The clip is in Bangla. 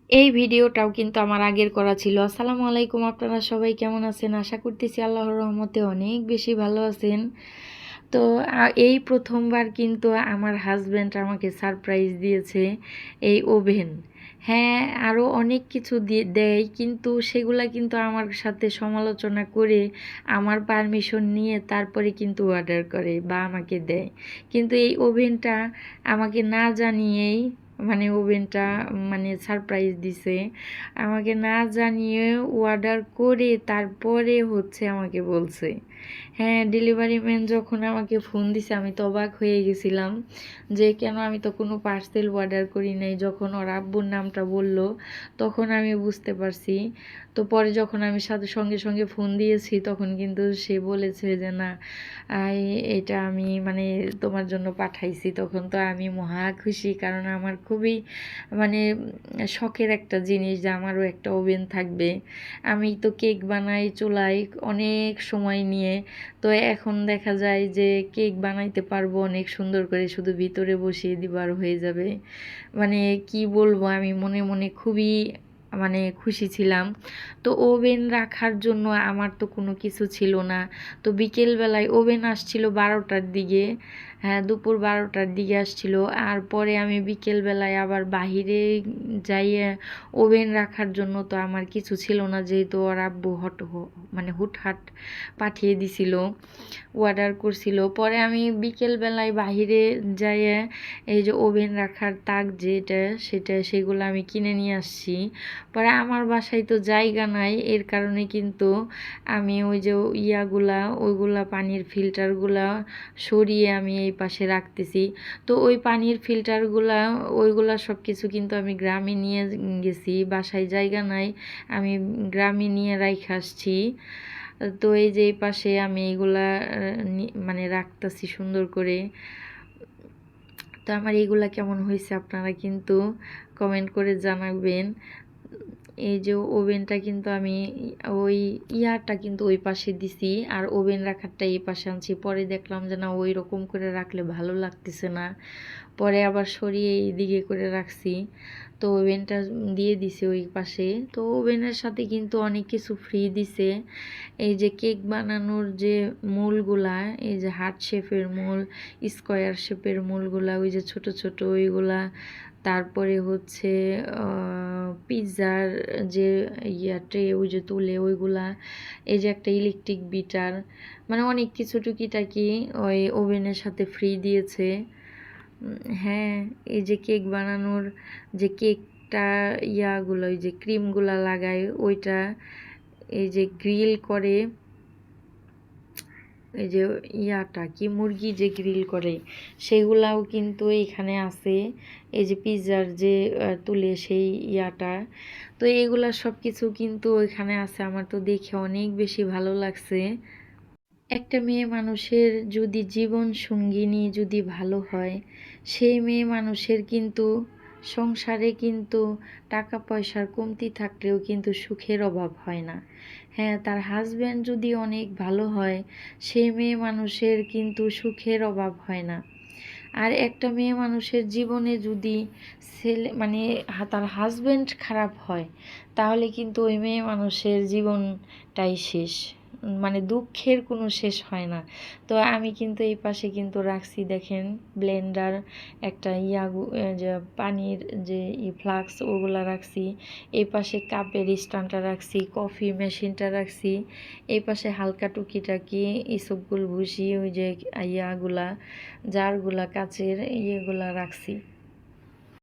এই ভিডিওটাও কিন্তু আমার আগের করা ছিল। আসসালামু আলাইকুম, আপনারা সবাই কেমন আছেন? আশা করতেছি আল্লাহর রহমতে অনেক বেশি ভালো আছেন। তো এই প্রথমবার কিন্তু আমার হাজব্যান্ড আমাকে সারপ্রাইজ দিয়েছে এই ওভেন। হ্যাঁ, আরও অনেক কিছু দিয়ে দেয়, কিন্তু সেগুলা কিন্তু আমার সাথে সমালোচনা করে আমার পারমিশন নিয়ে তারপরে কিন্তু অর্ডার করে বা আমাকে দেয়। কিন্তু এই ওভেনটা আমাকে না জানিয়েই, মানে ওভেনটা মানে সারপ্রাইজ দিছে আমাকে না জানিয়ে, অর্ডার করে তারপরে হচ্ছে আমাকে বলছে। হ্যাঁ, ডেলিভারি ম্যান যখন আমাকে ফোন দিছে আমি তো অবাক হয়ে গেছিলাম যে কেন আমি তো কোনো পার্সেল অর্ডার করি নাই। যখন ওর আব্বুর নামটা বলল তখন আমি বুঝতে পারছি। তো পরে যখন আমি সাথে সঙ্গে সঙ্গে ফোন দিয়েছি তখন কিন্তু সে বলেছে যে না, এটা আমি মানে তোমার জন্য পাঠাইছি। তখন তো আমি মহা খুশি, কারণ আমার খুবই মানে শখের একটা জিনিস যে আমারও একটা ওভেন থাকবে। আমি তো কেক বানাই চুলায় অনেক সময় নিয়ে, তো এখন দেখা যায় যে কেক বানাইতে পারবো অনেক সুন্দর করে, শুধু ভিতরে বসিয়ে দিবার হয়ে যাবে। মানে কি বলবো, আমি মনে মনে খুবই মানে খুশি ছিলাম। তো ওভেন রাখার জন্য আমার তো কোনো কিছু ছিল না। তো বিকেলবেলায় ওভেন আসছিল 12টার দিকে। হ্যাঁ, দুপুর 12টার দিকে আসছিল। আর পরে আমি বিকেলবেলায় আবার বাহিরে যাইয়ে ওভেন রাখার জন্য তো আমার কিছু ছিল না, যেহেতু ওর আব্বু মানে হুটহাট পাঠিয়ে দিছিল, অর্ডার করছিল। পরে আমি বিকেলবেলায় বাহিরে যাইয়ে এই যে ওভেন রাখার তাক যেটা সেগুলো আমি কিনে নিয়ে আসছি। পরে আমার বাসায় তো জায়গা নাই, এর কারণে কিন্তু আমি ওই যে ওইগুলা পানির ফিল্টারগুলা সরিয়ে আমি এই পাশে রাখতেছি। তো ওই পানির ফিল্টারগুলা ওইগুলা সব কিছু কিন্তু আমি গ্রামে নিয়ে গেছি, বাসায় জায়গা নাই, আমি গ্রামে নিয়ে রাইখা আসছি। তো এই যে এই পাশে আমি এইগুলা মানে রাখতেছি সুন্দর করে। তো আমার এইগুলা কেমন হয়েছে আপনারা কিন্তু কমেন্ট করে জানাবেন। এই যে ওভেনটা কিন্তু আমি ওই ইয়ারটা কিন্তু ওই পাশে দিছি, আর ওভেন রাখারটা এই পাশে আনছি। পরে দেখলাম যে না, ওই রকম করে রাখলে ভালো লাগতেছে না, পরে আবার সরিয়ে এই দিকে করে রাখছি। তো ওভেনটা দিয়ে দিছে ওই পাশে। তো ওভেনের সাথে কিন্তু অনেক কিছু ফ্রি দিছে। এই যে কেক বানানোর যে মোলগুলা, এই যে হার্ট শেপের মোল, স্কোয়ার শেপের মোলগুলা, ওই যে ছোট ছোট ওইগুলা, তারপরে হচ্ছে পিৎজার যে ট্রে ওই যে তুলে ওইগুলা, এই যে একটা ইলেকট্রিক বিটার, মানে অনেক কিছু টুকিটাকি ওই ওভেনের সাথে ফ্রি দিয়েছে। হ্যাঁ, এই যে কেক বানানোর যে কেকটা ইয়াগুলো, ওই যে ক্রিমগুলা লাগায় ওইটা, এই যে গ্রিল করে, এই যে কি মুরগি যে গ্রিল করে সেগুলাও কিন্তু এখানে আছে। এই যে পিৎজার যে তুলে সেই তো এগুলা সব কিছু কিন্তু এখানে আছে। আমার তো দেখে অনেক বেশি ভালো লাগছে। একটা মেয়ে মানুষের যদি জীবন সঙ্গিনী যদি ভালো হয়, সেই মেয়ে মানুষের কিন্তু সংসারে কিন্তু টাকা পয়সার কমতি থাকলেও কিন্তু সুখের অভাব হয় না। হ্যাঁ, তার হাজব্যান্ড যদি অনেক ভালো হয়, সেই মেয়ে মানুষের কিন্তু সুখের অভাব হয় না। আর একটা মেয়ে মানুষের জীবনে যদি ছেলে মানে তার হাজব্যান্ড খারাপ হয়, তাহলে কিন্তু ওই মেয়ে মানুষের জীবনটাই শেষ, মানে দুঃখের কোনো শেষ হয় না। তো আমি কিন্তু এই পাশে কিন্তু রাখছি, দেখেন, ব্লেন্ডার, একটা যে পানির যে ফ্লাক্স ওগুলা রাখছি। এই পাশে কাপের স্ট্যান্ডটা রাখছি, কফি মেশিনটা রাখছি। এই পাশে হালকা টুকিটাকি ইসবগুল ভুসি, ওই যে জারগুলা কাচের ইয়েগুলা রাখছি।